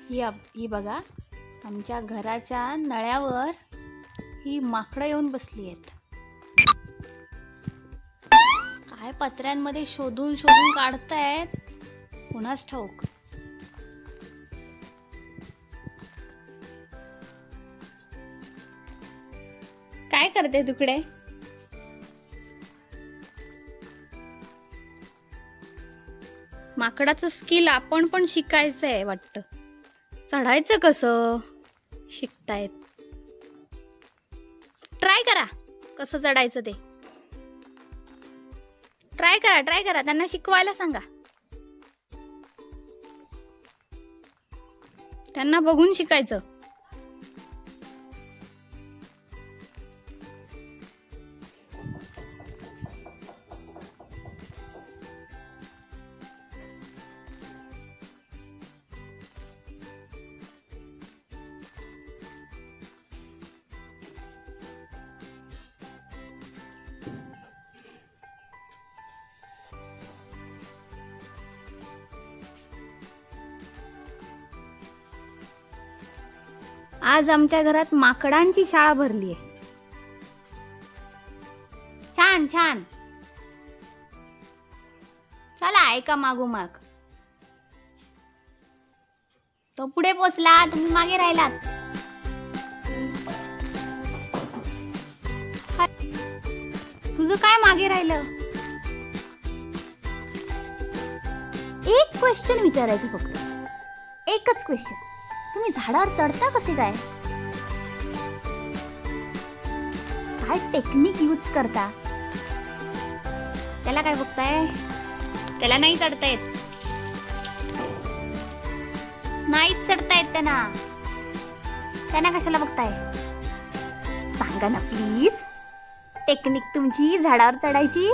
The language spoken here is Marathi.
ही बघा, आमच्या घराच्या नळ्यावर ही माकडं येऊन बसली आहेत. काय पत्र्यांमध्ये शोधून शोधून काढतायत कुणास ठाऊक. काय करते तुकडे? माकडाचं स्किल आपण पण शिकायचं आहे वाटतं. चढायचं कसं शिकतायत. ट्राय करा कसं चढायचं ते. ट्राय करा त्यांना शिकवायला सांगा. त्यांना बघून शिकायचं. आज आमच्या घरात माकडांची शाळा भरली आहे. छान छान. चला एका मागोमाग. तो पुढे पोचला, तुम्ही मागे राहिलात. तुझं काय मागे राहिलं? एक क्वेश्चन विचारायचं फक्त. एकच क्वेश्चन. तुम्ही झाडावर चढता कसे काय? काय टेक्निक यूज करता? त्याला काय बघताय? त्याला नाही चढता येत. नाहीच चढता येत त्यांना कशाला बघताय? सांगा ना प्लीज. टेक्निक तुमची झाडावर चढायची.